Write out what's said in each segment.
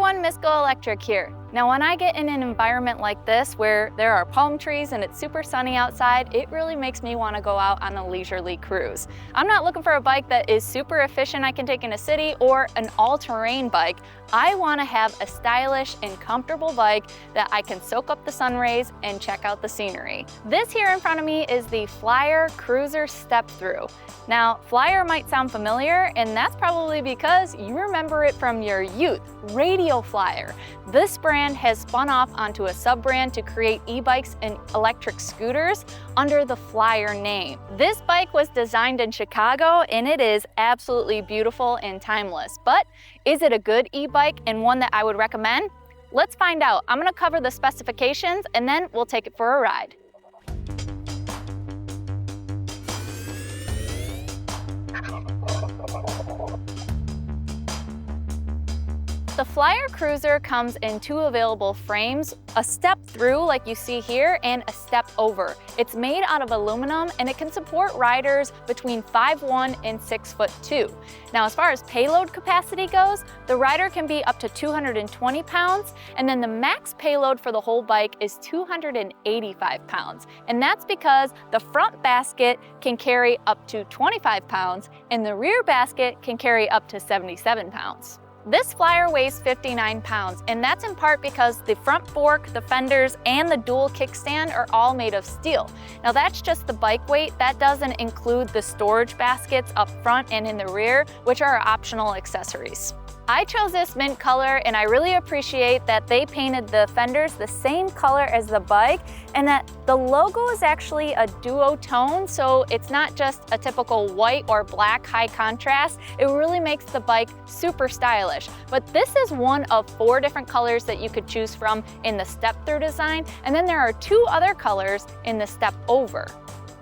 everyone, Miss GoElectric here. Now when I get in an environment like this where there are palm trees and it's super sunny outside, it really makes me want to go out on a leisurely cruise. I'm not looking for a bike that is super efficient I can take in a city or an all-terrain bike. I want to have a stylish and comfortable bike that I can soak up the sun rays and check out the scenery. This here in front of me is the Flyer Cruiser Step Through. Now, Flyer might sound familiar, and that's probably because you remember it from your youth, Radio Flyer. This brand has spun off onto a sub-brand to create e-bikes and electric scooters under the Flyer name. This bike was designed in Chicago, and it is absolutely beautiful and timeless. But is it a good e-bike and one that I would recommend? Let's find out. I'm gonna cover the specifications and then we'll take it for a ride. The Flyer Cruiser comes in two available frames, a step through like you see here and a step over. It's made out of aluminum and it can support riders between 5'1" and 6'2". Now as far as payload capacity goes, the rider can be up to 220 pounds and then the max payload for the whole bike is 285 pounds. And that's because the front basket can carry up to 25 pounds and the rear basket can carry up to 77 pounds. This Flyer weighs 59 pounds, and that's in part because the front fork, the fenders, and the dual kickstand are all made of steel. Now that's just the bike weight. That doesn't include the storage baskets up front and in the rear, which are optional accessories. I chose this mint color and I really appreciate that they painted the fenders the same color as the bike and that the logo is actually a duotone, so it's not just a typical white or black high contrast. It really makes the bike super stylish. But this is one of 4 different colors that you could choose from in the step-through design, and then there are 2 other colors in the step-over.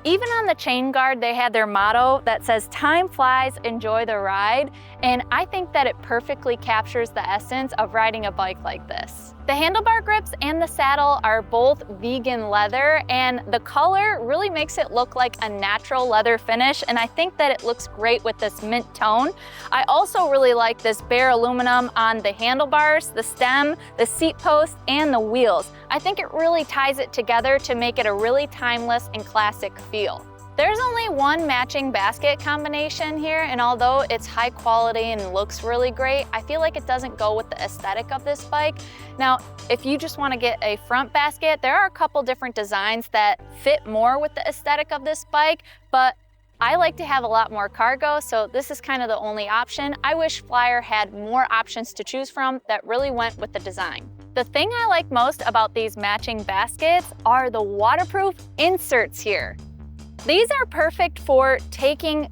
Even on the chain guard, they had their motto that says, "Time flies, enjoy the ride." And I think that it perfectly captures the essence of riding a bike like this. The handlebar grips and the saddle are both vegan leather, and the color really makes it look like a natural leather finish, and I think that it looks great with this mint tone. I also really like this bare aluminum on the handlebars, the stem, the seat post, and the wheels. I think it really ties it together to make it a really timeless and classic feel. There's only one matching basket combination here, and although it's high quality and looks really great, I feel like it doesn't go with the aesthetic of this bike. Now, if you just want to get a front basket, there are a couple different designs that fit more with the aesthetic of this bike, but I like to have a lot more cargo, so this is kind of the only option. I wish Flyer had more options to choose from that really went with the design. The thing I like most about these matching baskets are the waterproof inserts here. These are perfect for taking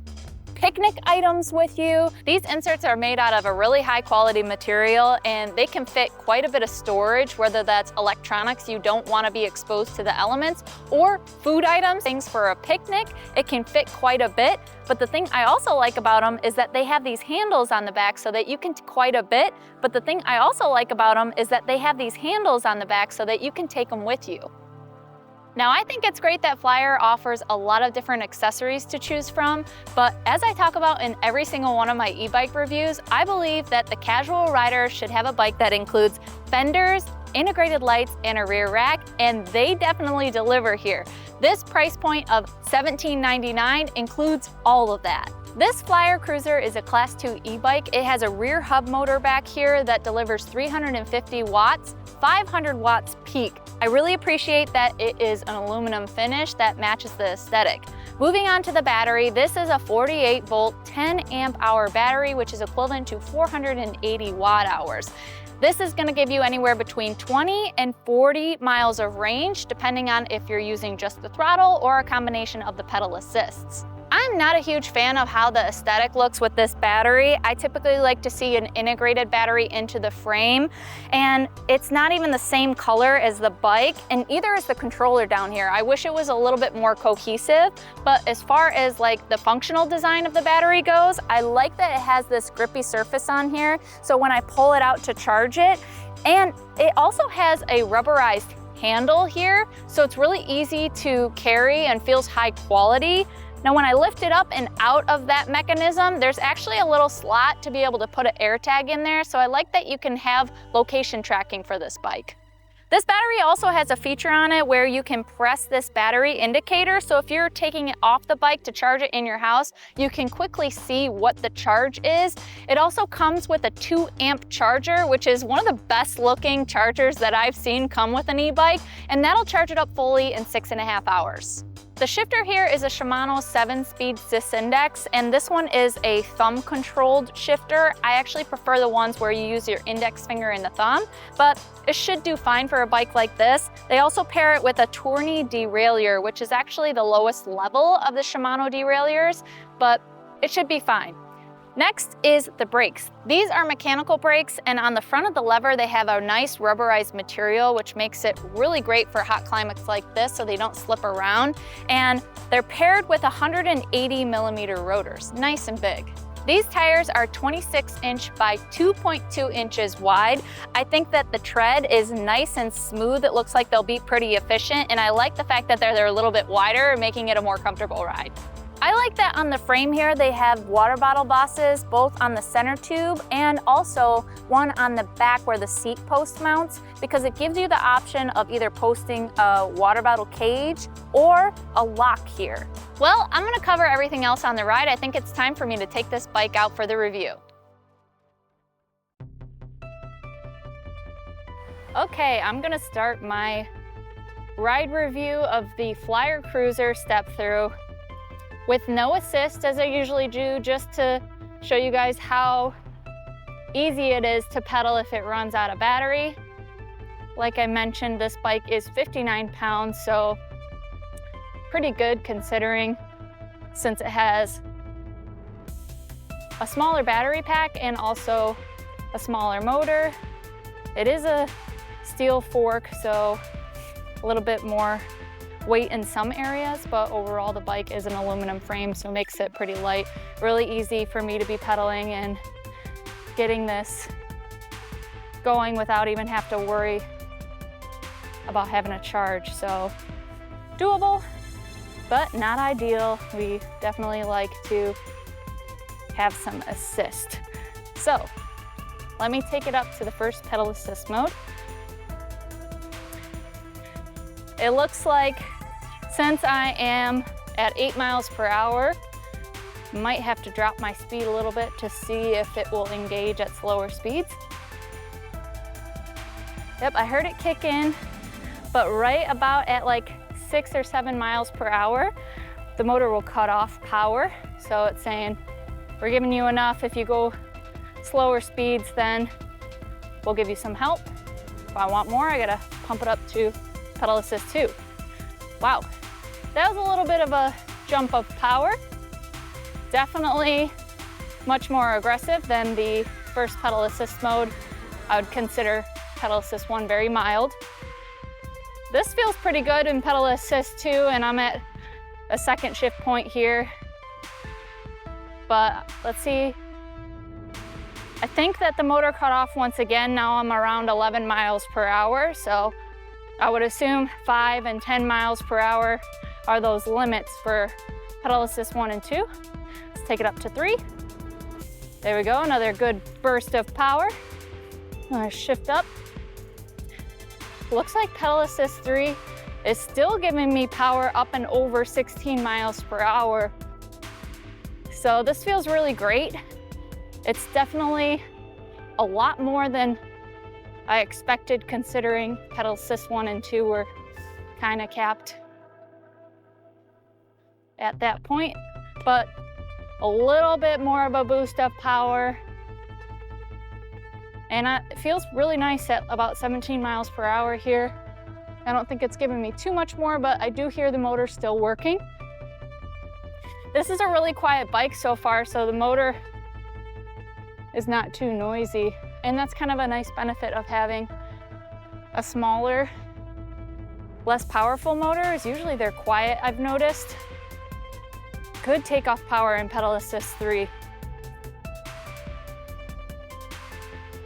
picnic items with you. These inserts are made out of a really high quality material and they can fit quite a bit of storage, whether that's electronics you don't want to be exposed to the elements or food items, things for a picnic. It can fit quite a bit. But the thing I also like about them is that they have these handles on the back so that you can quite a bit. But the thing I also like about them is that they have these handles on the back so that you can take them with you. Now, I think it's great that Flyer offers a lot of different accessories to choose from, but as I talk about in every single one of my e-bike reviews, I believe that the casual rider should have a bike that includes fenders, integrated lights, and a rear rack, and they definitely deliver here. This price point of $17.99 includes all of that. This Flyer Cruiser is a Class 2 e-bike. It has a rear hub motor back here that delivers 350 watts, 500 watts peak. I really appreciate that it is an aluminum finish that matches the aesthetic. Moving on to the battery, this is a 48 volt, 10 amp hour battery, which is equivalent to 480 watt hours. This is gonna give you anywhere between 20 and 40 miles of range, depending on if you're using just the throttle or a combination of the pedal assists. I'm not a huge fan of how the aesthetic looks with this battery. I typically like to see an integrated battery into the frame, and it's not even the same color as the bike, and either is the controller down here. I wish it was a little bit more cohesive, but as far as like the functional design of the battery goes, I like that it has this grippy surface on here, so when I pull it out to charge it, and it also has a rubberized handle here, so it's really easy to carry and feels high quality. Now when I lift it up and out of that mechanism, there's actually a little slot to be able to put an air tag in there, so I like that you can have location tracking for this bike. This battery also has a feature on it where you can press this battery indicator, so if you're taking it off the bike to charge it in your house, you can quickly see what the charge is. It also comes with a 2-amp charger, which is one of the best looking chargers that I've seen come with an e-bike, and that'll charge it up fully in 6.5 hours. The shifter here is a Shimano 7-speed Sysindex, and this one is a thumb-controlled shifter. I actually prefer the ones where you use your index finger and the thumb, but it should do fine for a bike like this. They also pair it with a Tourney derailleur, which is actually the lowest level of the Shimano derailleurs, but it should be fine. Next is the brakes. These are mechanical brakes, and on the front of the lever they have a nice rubberized material, which makes it really great for hot climates like this so they don't slip around. And they're paired with 180mm rotors, nice and big. These tires are 26-inch by 2.2 inches wide. I think that the tread is nice and smooth. It looks like they'll be pretty efficient, and I like the fact that they're a little bit wider, making it a more comfortable ride. I like that on the frame here they have water bottle bosses both on the center tube and also one on the back where the seat post mounts, because it gives you the option of either posting a water bottle cage or a lock here. Well, I'm gonna cover everything else on the ride. I think it's time for me to take this bike out for the review. Okay, I'm gonna start my ride review of the Flyer Cruiser step through with no assist, as I usually do, just to show you guys how easy it is to pedal if it runs out of battery. Like I mentioned, this bike is 59 pounds, so pretty good considering, since it has a smaller battery pack and also a smaller motor. It is a steel fork, so a little bit more weight in some areas, but overall the bike is an aluminum frame, so it makes it pretty light. Really easy for me to be pedaling and getting this going without even have to worry about having a charge. So doable, but not ideal. We definitely like to have some assist. So let me take it up to the first pedal assist mode. It looks like, since I am at 8 miles per hour, might have to drop my speed a little bit to see if it will engage at slower speeds. Yep, I heard it kick in, but right about at like 6 or 7 miles per hour, the motor will cut off power. So it's saying, we're giving you enough. If you go slower speeds, then we'll give you some help. If I want more, I gotta pump it up to pedal assist 2. Wow, that was a little bit of a jump of power. Definitely much more aggressive than the first pedal assist mode. I would consider pedal assist 1 very mild. This feels pretty good in pedal assist 2, and I'm at a second shift point here. But let's see. I think that the motor cut off once again. Now I'm around 11 miles per hour, so I would assume 5 and 10 miles per hour are those limits for pedal assist 1 and 2. Let's take it up to 3. There we go, another good burst of power. I'm gonna shift up. Looks like pedal assist 3 is still giving me power up and over 16 miles per hour. So this feels really great. It's definitely a lot more than I expected, considering pedal assist 1 and 2 were kind of capped at that point, but a little bit more of a boost of power. And it feels really nice at about 17 miles per hour here. I don't think it's giving me too much more, but I do hear the motor still working. This is a really quiet bike so far, so the motor is not too noisy. And that's kind of a nice benefit of having a smaller, less powerful motor, is usually they're quiet, I've noticed. Good takeoff power in pedal assist 3.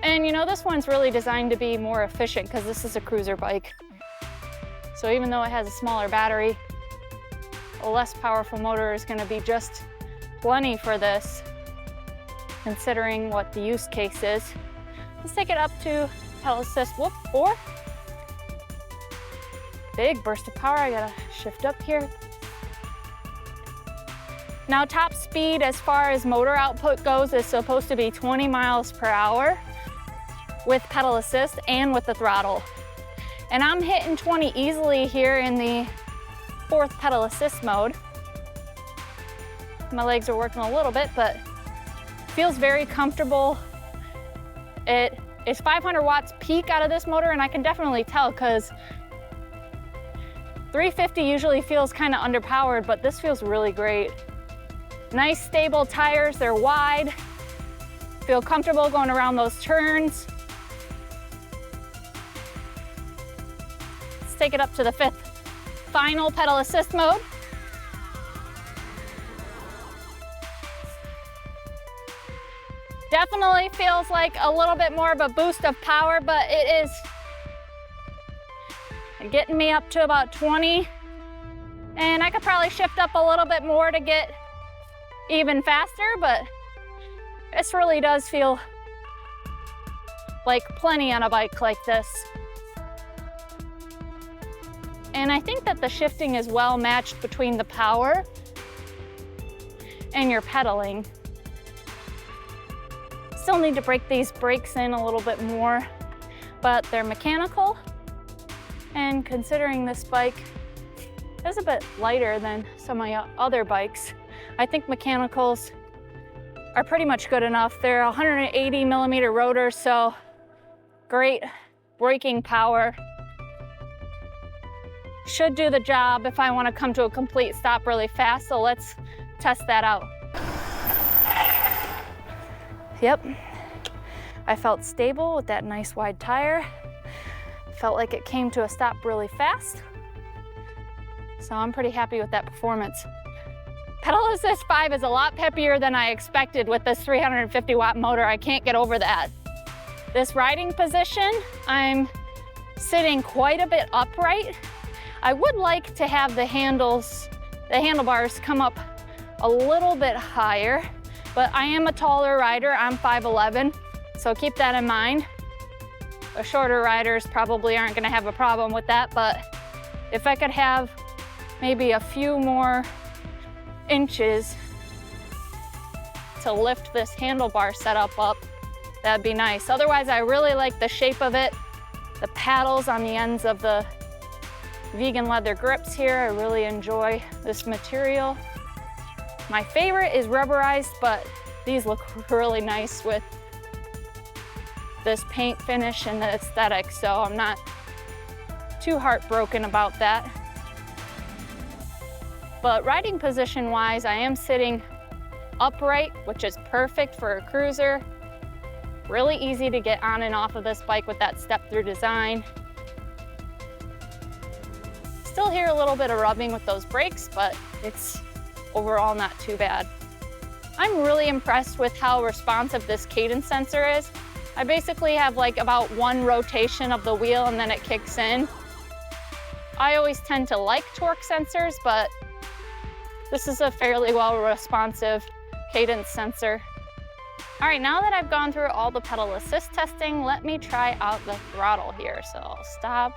And you know, this one's really designed to be more efficient because this is a cruiser bike. So even though it has a smaller battery, a less powerful motor is gonna be just plenty for this, considering what the use case is. Let's take it up to pedal assist, 4. Big burst of power, I gotta shift up here. Now top speed as far as motor output goes is supposed to be 20 miles per hour with pedal assist and with the throttle. And I'm hitting 20 easily here in the 4th pedal assist mode. My legs are working a little bit, but feels very comfortable. It is 500 watts peak out of this motor, and I can definitely tell because 350 usually feels kind of underpowered, but this feels really great. Nice stable tires, they're wide. Feel comfortable going around those turns. Let's take it up to the 5th final pedal assist mode. Definitely feels like a little bit more of a boost of power, but it is getting me up to about 20. And I could probably shift up a little bit more to get even faster, but this really does feel like plenty on a bike like this. And I think that the shifting is well matched between the power and your pedaling. Still need to break these brakes in a little bit more, but they're mechanical. And considering this bike is a bit lighter than some of my other bikes, I think mechanicals are pretty much good enough. They're 180 millimeter rotors, so great braking power. Should do the job if I want to come to a complete stop really fast, so let's test that out. Yep, I felt stable with that nice wide tire. Felt like it came to a stop really fast. So I'm pretty happy with that performance. Pedal Assist 5 is a lot peppier than I expected with this 350 watt motor. I can't get over that. This riding position, I'm sitting quite a bit upright. I would like to have the handlebars come up a little bit higher, but I am a taller rider. I'm 5'11", so keep that in mind. The shorter riders probably aren't gonna have a problem with that, but if I could have maybe a few more inches to lift this handlebar setup up, that'd be nice. Otherwise, I really like the shape of it. The paddles on the ends of the vegan leather grips here, I really enjoy this material. My favorite is rubberized, but these look really nice with this paint finish and the aesthetic, so I'm not too heartbroken about that. But riding position wise, I am sitting upright, which is perfect for a cruiser. Really easy to get on and off of this bike with that step-through design. Still hear a little bit of rubbing with those brakes, but it's overall not too bad. I'm really impressed with how responsive this cadence sensor is. I basically have like about one rotation of the wheel and then it kicks in. I always tend to like torque sensors, but this is a fairly well responsive cadence sensor. All right, now that I've gone through all the pedal assist testing, let me try out the throttle here. So I'll stop.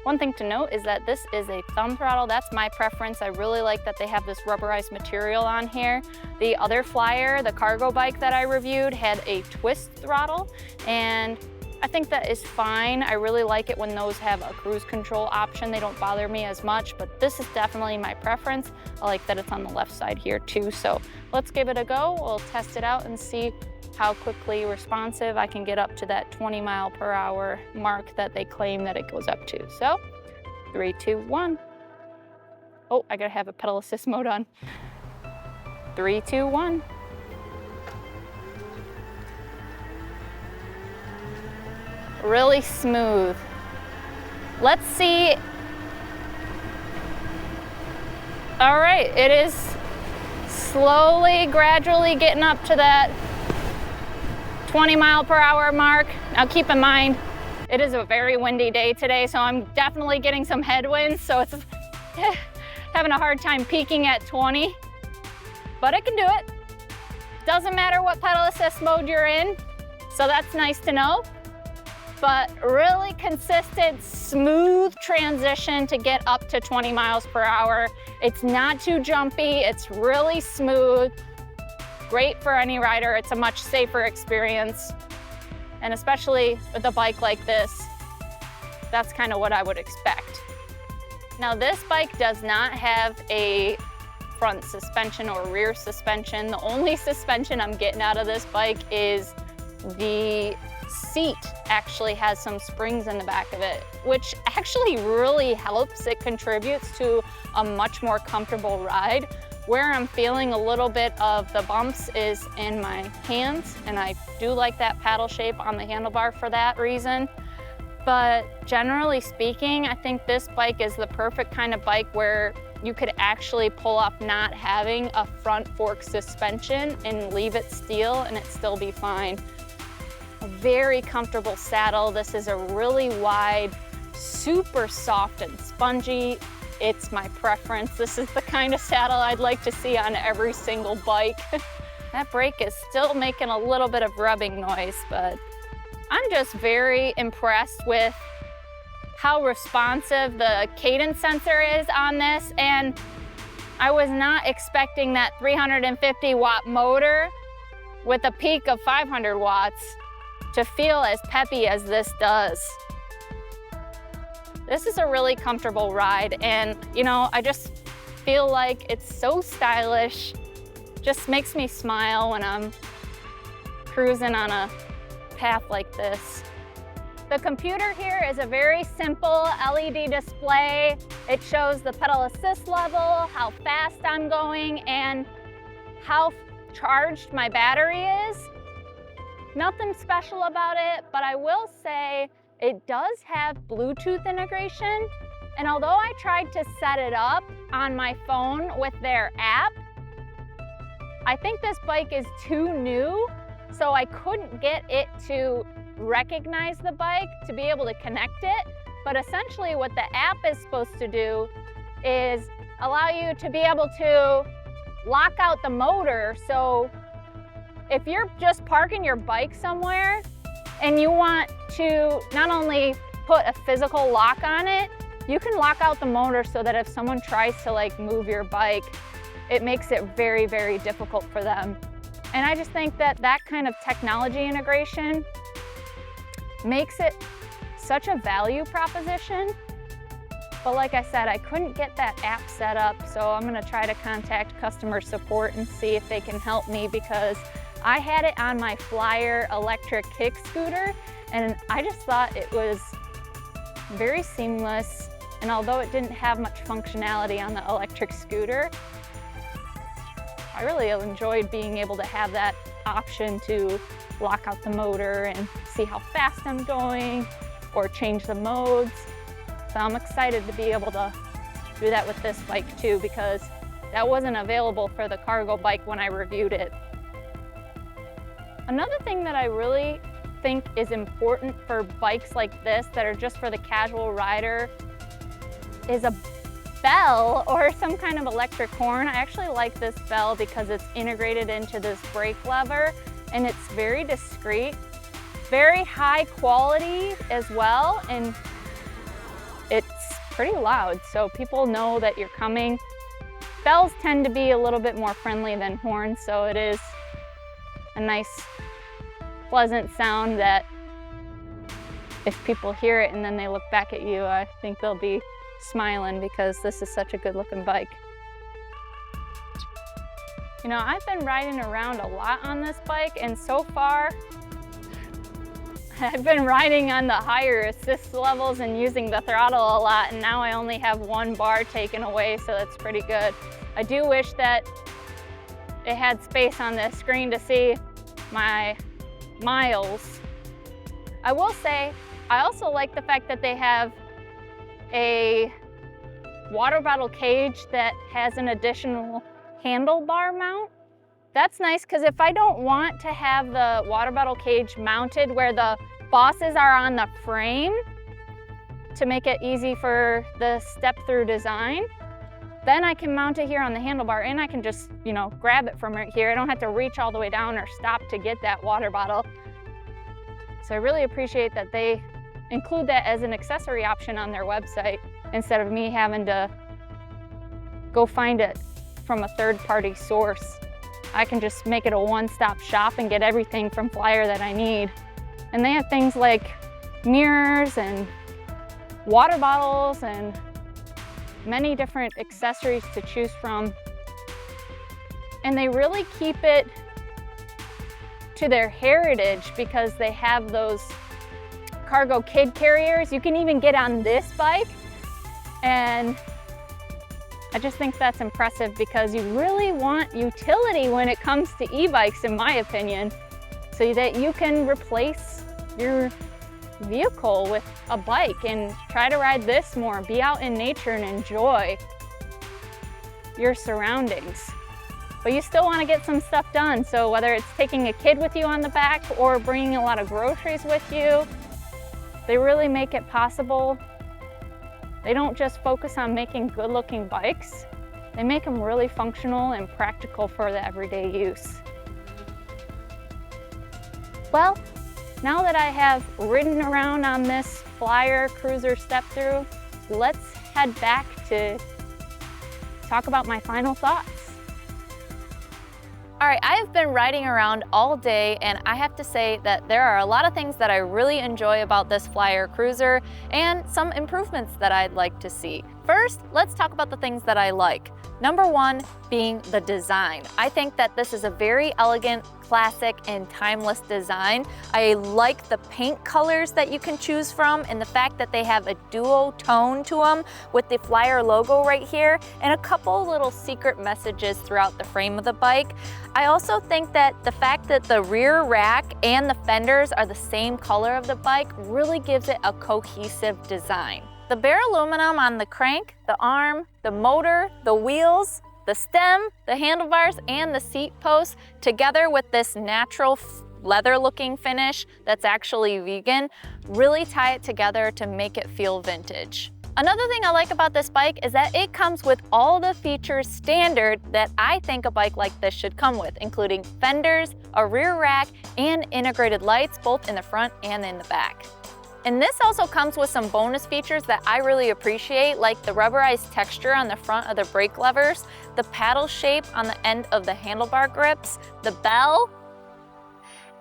One thing to note is that this is a thumb throttle. That's my preference. I really like that they have this rubberized material on here. The other Flyer, the cargo bike that I reviewed, had a twist throttle, and I think that is fine. I really like it when those have a cruise control option. They don't bother me as much, but this is definitely my preference. I like that it's on the left side here too. So let's give it a go. We'll test it out and see how quickly responsive I can get up to that 20 mile per hour mark that they claim that it goes up to. So 3, 2, 1. Oh, I gotta have a pedal assist mode on. 3, 2, 1. Really smooth. Let's see. All right, it is slowly, gradually getting up to that 20 mile per hour mark. Now keep in mind, It is a very windy day today, so I'm definitely getting some headwinds, so it's having a hard time peaking at 20, but I can do it. Doesn't matter what pedal assist mode you're in, so that's nice to know. But really consistent, smooth transition to get up to 20 miles per hour. It's not too jumpy, it's really smooth. Great for any rider, it's a much safer experience. And especially with a bike like this, that's kind of what I would expect. Now this bike does not have a front suspension or rear suspension. The only suspension I'm getting out of this bike is the seat actually has some springs in the back of it, which actually really helps. It contributes to a much more comfortable ride. Where I'm feeling a little bit of the bumps is in my hands, and I do like that paddle shape on the handlebar for that reason. But generally speaking, I think this bike is the perfect kind of bike where you could actually pull off not having a front fork suspension and leave it steel and it still be fine. A very comfortable saddle. This is a really wide, super soft and spongy. It's my preference. This is the kind of saddle I'd like to see on every single bike. That brake is still making a little bit of rubbing noise, but I'm just very impressed with how responsive the Cadence Sensor is on this, and I was not expecting that 350 watt motor with a peak of 500 watts to feel as peppy as this does. This is a really comfortable ride, and you know, I just feel like it's so stylish. Just makes me smile when I'm cruising on a path like this. The computer here is a very simple LED display. It shows the pedal assist level, how fast I'm going, and how charged my battery is. Nothing special about it, but I will say it does have Bluetooth integration. And although I tried to set it up on my phone with their app, I think this bike is too new, so I couldn't get it to recognize the bike to be able to connect it. But essentially what the app is supposed to do is allow you to be able to lock out the motor. So if you're just parking your bike somewhere and you want to not only put a physical lock on it, you can lock out the motor so that if someone tries to like move your bike, it makes it very, very difficult for them. And I just think that that kind of technology integration makes it such a value proposition. But like I said, I couldn't get that app set up, so I'm gonna try to contact customer support and see if they can help me, because I had it on my Flyer electric kick scooter and I just thought it was very seamless. And although it didn't have much functionality on the electric scooter, I really enjoyed being able to have that option to lock out the motor and see how fast I'm going or change the modes. So I'm excited to be able to do that with this bike too, because that wasn't available for the cargo bike when I reviewed it. Another thing that I really think is important for bikes like this that are just for the casual rider is a bell or some kind of electric horn. I actually like this bell because it's integrated into this brake lever and it's very discreet, very high quality as well, and it's pretty loud so people know that you're coming. Bells tend to be a little bit more friendly than horns, so it is a nice pleasant sound that if people hear it and then they look back at you, I think they'll be smiling because this is such a good looking bike. You know, I've been riding around a lot on this bike, and so far I've been riding on the higher assist levels and using the throttle a lot, and now I only have one bar taken away, so that's pretty good. I do wish that it had space on the screen to see my miles. I will say, I also like the fact that they have a water bottle cage that has an additional handlebar mount. That's nice, because if I don't want to have the water bottle cage mounted where the bosses are on the frame to make it easy for the step-through design. Then I can mount it here on the handlebar and I can just, you know, grab it from right here. I don't have to reach all the way down or stop to get that water bottle. So I really appreciate that they include that as an accessory option on their website instead of me having to go find it from a third-party source. I can just make it a one-stop shop and get everything from Flyer that I need. And they have things like mirrors and water bottles and many different accessories to choose from. And they really keep it to their heritage because they have those cargo kid carriers. You can even get on this bike, and I just think that's impressive because you really want utility when it comes to e-bikes, in my opinion, so that you can replace your vehicle with a bike and try to ride this more, be out in nature and enjoy your surroundings. But you still want to get some stuff done. So whether it's taking a kid with you on the back or bringing a lot of groceries with you, they really make it possible. They don't just focus on making good-looking bikes. They make them really functional and practical for the everyday use. Well, now that I have ridden around on this Flyer Cruiser step-through, let's head back to talk about my final thoughts. All right, I've been riding around all day and I have to say that there are a lot of things that I really enjoy about this Flyer Cruiser and some improvements that I'd like to see. First, let's talk about the things that I like. Number one being the design. I think that this is a very elegant, classic, and timeless design. I like the paint colors that you can choose from and the fact that they have a duo tone to them with the Flyer logo right here and a couple little secret messages throughout the frame of the bike. I also think that the fact that the rear rack and the fenders are the same color of the bike really gives it a cohesive design. The bare aluminum on the crank, the arm, the motor, the wheels, the stem, the handlebars, and the seat posts, together with this natural leather-looking finish that's actually vegan, really tie it together to make it feel vintage. Another thing I like about this bike is that it comes with all the features standard that I think a bike like this should come with, including fenders, a rear rack, and integrated lights, both in the front and in the back. And this also comes with some bonus features that I really appreciate, like the rubberized texture on the front of the brake levers, the paddle shape on the end of the handlebar grips, the bell,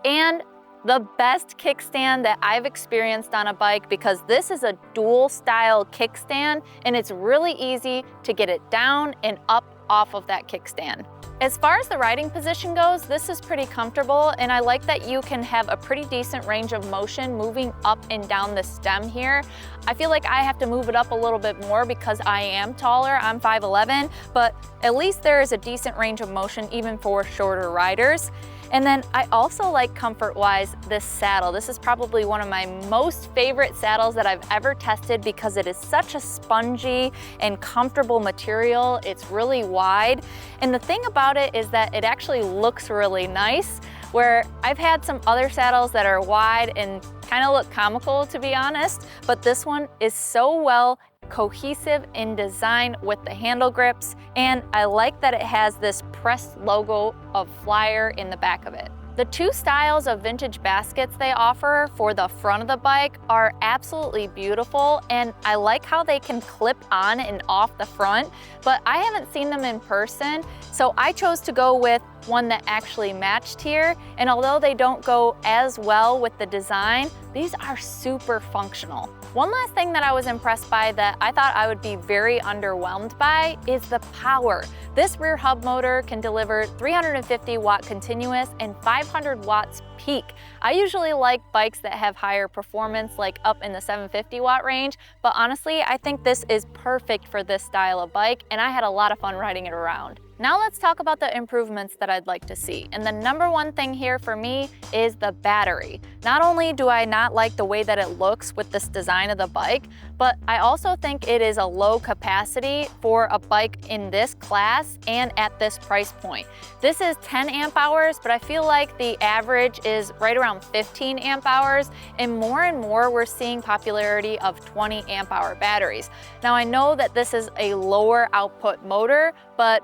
and the best kickstand that I've experienced on a bike, because this is a dual style kickstand and it's really easy to get it down and up off of that kickstand. As far as the riding position goes, this is pretty comfortable, and I like that you can have a pretty decent range of motion moving up and down the stem here. I feel like I have to move it up a little bit more because I am taller, I'm 5'11", but at least there is a decent range of motion even for shorter riders. And then I also like comfort-wise this saddle. This is probably one of my most favorite saddles that I've ever tested because it is such a spongy and comfortable material. It's really wide. And the thing about it is that it actually looks really nice, where I've had some other saddles that are wide and kind of look comical, to be honest, but this one is so well cohesive in design with the handle grips, and I like that it has this pressed logo of Flyer in the back of it. The two styles of vintage baskets they offer for the front of the bike are absolutely beautiful, and I like how they can clip on and off the front, but I haven't seen them in person, so I chose to go with one that actually matched here, and although they don't go as well with the design, these are super functional. One last thing that I was impressed by that I thought I would be very underwhelmed by is the power. This rear hub motor can deliver 350 watt continuous and 500 watts peak. I usually like bikes that have higher performance, like up in the 750 watt range, but honestly, I think this is perfect for this style of bike, and I had a lot of fun riding it around. Now let's talk about the improvements that I'd like to see. And the number one thing here for me is the battery. Not only do I not like the way that it looks with this design of the bike, but I also think it is a low capacity for a bike in this class and at this price point. This is 10 amp hours, but I feel like the average is right around 15 amp hours, and more we're seeing popularity of 20 amp hour batteries. Now I know that this is a lower output motor, but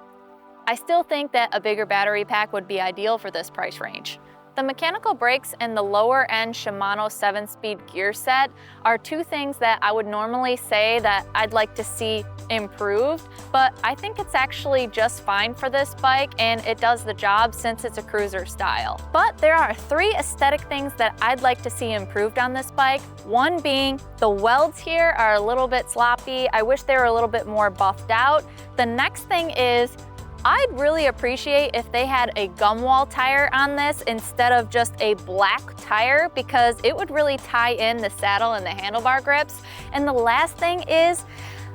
I still think that a bigger battery pack would be ideal for this price range. The mechanical brakes and the lower end Shimano 7-speed gear set are two things that I would normally say that I'd like to see improved, but I think it's actually just fine for this bike and it does the job since it's a cruiser style. But there are 3 aesthetic things that I'd like to see improved on this bike. One being the welds here are a little bit sloppy. I wish they were a little bit more buffed out. The next thing is I'd really appreciate if they had a gum wall tire on this instead of just a black tire, because it would really tie in the saddle and the handlebar grips. And the last thing is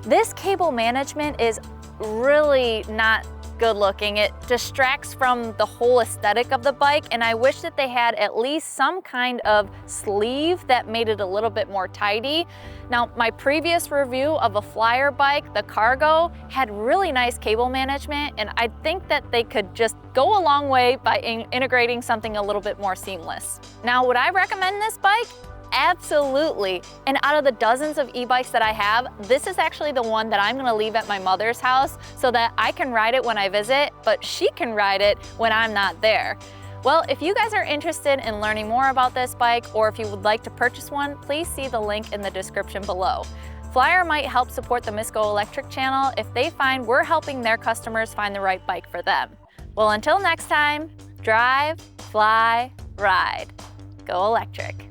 this cable management is really not good looking. It distracts from the whole aesthetic of the bike, and I wish that they had at least some kind of sleeve that made it a little bit more tidy. Now, my previous review of a flyer bike, the Cargo, had really nice cable management, and I think that they could just go a long way by integrating something a little bit more seamless. Now, would I recommend this bike? Absolutely. And out of the dozens of e-bikes that I have, this is actually the one that I'm gonna leave at my mother's house so that I can ride it when I visit, but she can ride it when I'm not there. Well, if you guys are interested in learning more about this bike, or if you would like to purchase one, please see the link in the description below. Flyer might help support the Miss GoElectric channel if they find we're helping their customers find the right bike for them. Well, until next time, drive, fly, ride. Go electric.